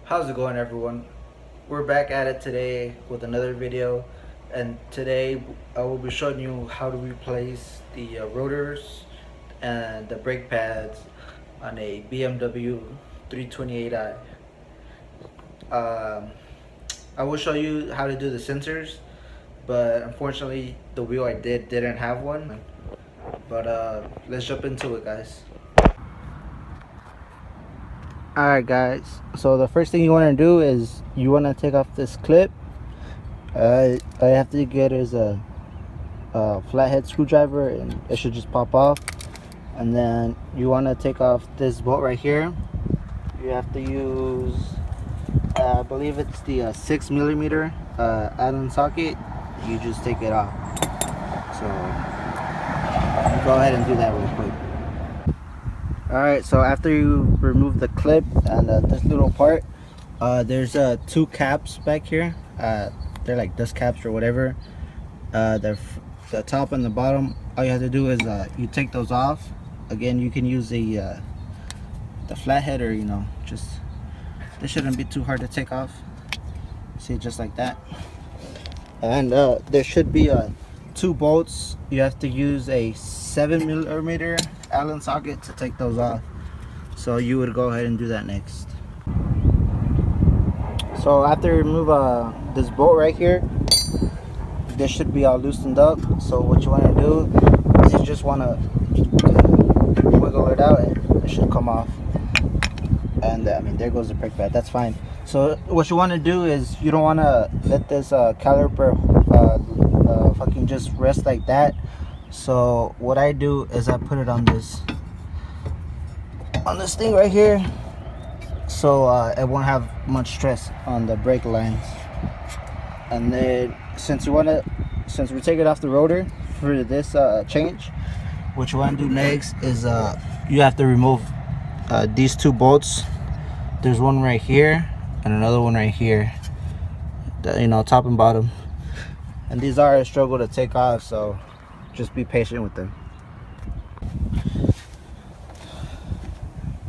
How's it going, everyone? We're back at it today with another video, and today I will be showing you how to replace the rotors and the brake pads on a BMW 328i. Um, I will show you how to do the sensors, but unfortunately the wheel I didn't have one. But let's jump into it, guys. Alright, guys, so the first thing you want to do is you want to take off this clip. All I have to get is a flathead screwdriver, and it should just pop off. And then you want to take off this bolt right here. You have to use I believe it's the 6mm Allen socket. You just take it off, so go ahead and do that real quick. Alright, so after you remove the clip and this little part, there's two caps back here. They're like dust caps or whatever. They're the top and the bottom. All you have to do is you take those off. Again, you can use the flathead, or just, this shouldn't be too hard to take off. See, just like that. And there should be two bolts. You have to use a 7mm Allen socket to take those off. So you would go ahead and do that next. So after you remove this bolt right here, this should be all loosened up. So what you want to do is you just want to wiggle it out, and it should come off. And I mean, there goes the brake pad. That's fine. So what you want to do is you don't want to let this caliper fucking just rest like that. So what I do is I put it on this thing right here, so it won't have much stress on the brake lines. And then since we take it off the rotor for this change, what you want to do next is you have to remove these two bolts. There's one right here and another one right here, top and bottom, and these are a struggle to take off, so just be patient with them.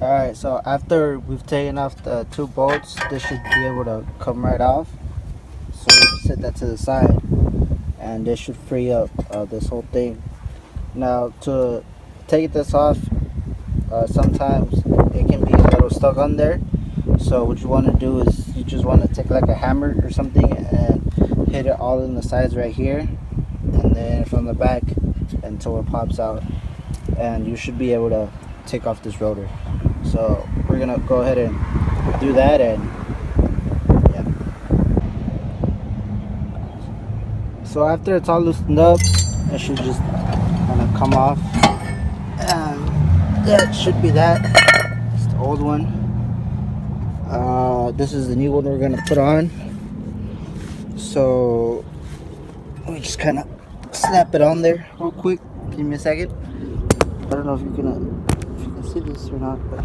Alright, so after we've taken off the two bolts, this should be able to come right off. So we set that to the side, and this should free up this whole thing. Now, to take this off, sometimes it can be a little stuck on there. So what you want to do is you just want to take like a hammer or something and hit it all in the sides right here, and then from the back until it pops out, and you should be able to take off this rotor. So we're gonna go ahead and do that, and yeah. So after it's all loosened up, it should just kind of come off, and that should be that. It's the old one. This is the new one we're gonna put on. So we just kind of snap it on there real quick. Give me a second. I don't know if you can see this or not, but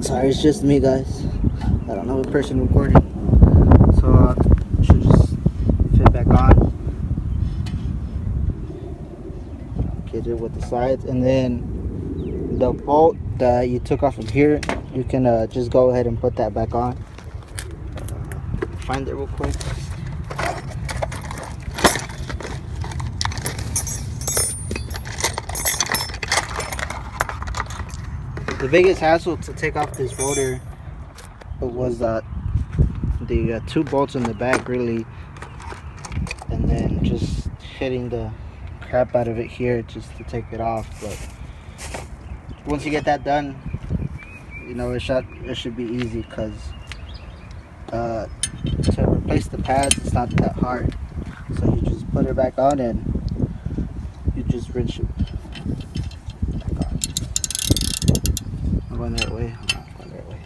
sorry, it's just me, guys. I don't know the person recording. So it should just fit back on. Get it with the sides, and then the bolt that you took off from here, you can just go ahead and put that back on. Find it real quick. The biggest hassle to take off this rotor was the two bolts in the back, really, and then just hitting the crap out of it here just to take it off. But once you get that done, it should be easy, because to replace the pads, it's not that hard. So you just put it back on and you just rinse it back on. I'm going the right way. I'm not going the right way.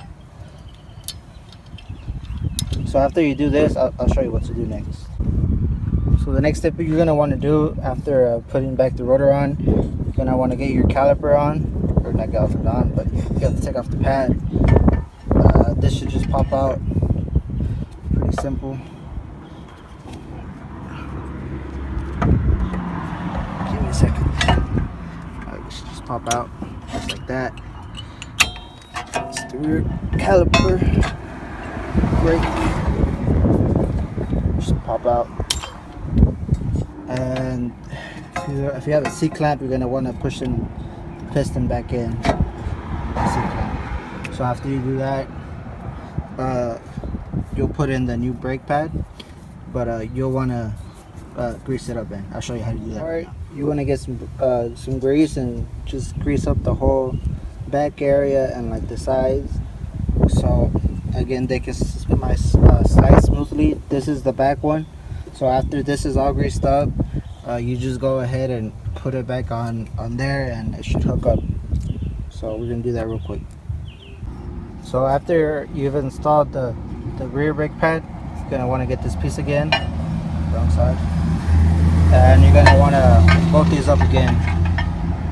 So after you do this, I'll show you what to do next. So the next step you're going to want to do after putting back the rotor on, you're going to want to get your caliper on, or not caliper on, but you have to take off the pad. This should just pop out. Pretty simple. Give me a second. Alright, this should just pop out. just like that. It's the rear caliper brake, just pop out. And if you have a C-clamp, you're going to want to push the piston back in. C-clamp. So after you do that, you'll put in the new brake pad, but you'll want to grease it up, and I'll show you how to do that. Alright, you want to get some grease and just grease up the whole back area and like the sides, so again they can slide smoothly. This is the back one, so after this is all greased up, you just go ahead and put it back on there and it should hook up. So we're gonna do that real quick. So after you've installed the rear brake pad, you're gonna want to get this piece again, wrong side, and you're gonna want to bolt these up again.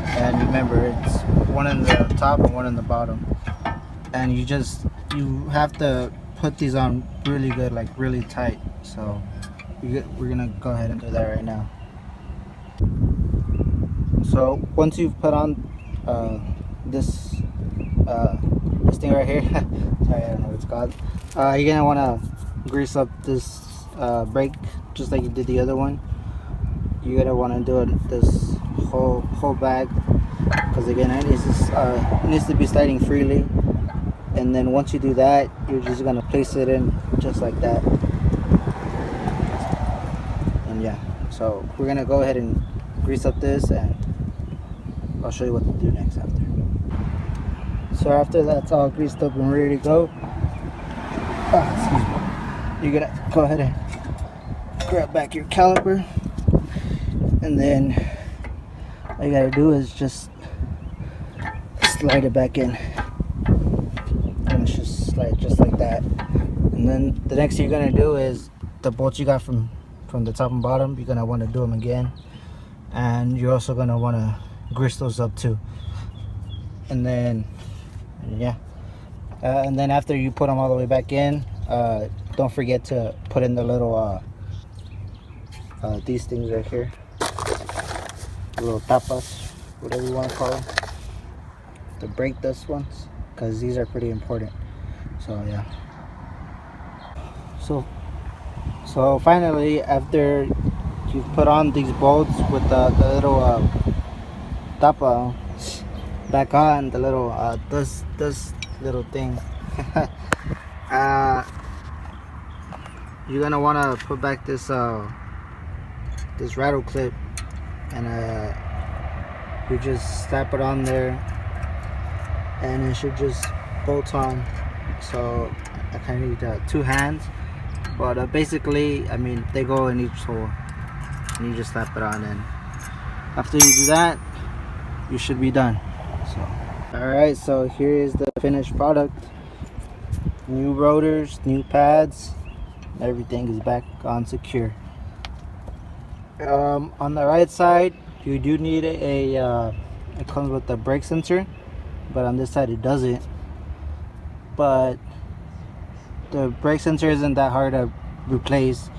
And remember, it's one in the top and one in the bottom, and you have to put these on really good, like really tight. So we're gonna go ahead and do that right now. So once you've put on this thing right here, sorry, I don't know what it's called, you're gonna want to grease up this brake just like you did the other one. You're gonna want to do it this whole bag, because again it needs to be sliding freely. And then once you do that, you're just gonna place it in just like that. And yeah, so we're gonna go ahead and grease up this, and I'll show you what to do next after. So after that's all greased up and ready to go, you're gonna go ahead and grab back your caliper, and then all you gotta do is just slide it back in, and it's just slide just like that. And then the next thing you're gonna do is the bolts you got from the top and bottom, you're gonna want to do them again, and you're also gonna want to grease those up too. And then yeah, and then after you put them all the way back in, don't forget to put in the little these things right here, little tapas, whatever you want to call them, the brake dust ones, because these are pretty important. So yeah, so finally, after you've put on these bolts with the little tapa back on, the little this little thing, you're gonna want to put back this this rattle clip, and you just slap it on there, and it should just bolt on. So I kind of need 2 hands, but basically, I mean, they go in each hole, and you just slap it on, and after you do that, you should be done. So alright, so here is the finished product. New rotors, new pads, everything is back on secure. On the right side, you do need it comes with the brake sensor, but on this side it doesn't. But the brake sensor isn't that hard to replace.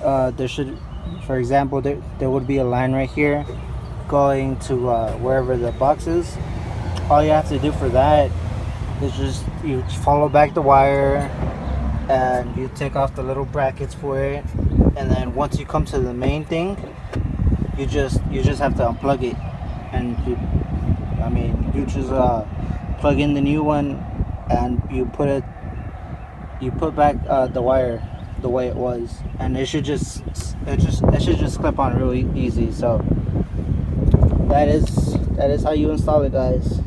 There should, for example, there would be a line right here going to wherever the box is. All you have to do for that is just you follow back the wire, and you take off the little brackets for it, and then once you come to the main thing, you just have to unplug it, and you just plug in the new one, and you put back the wire the way it was, and it should just clip on really easy. So that is how you install it, guys.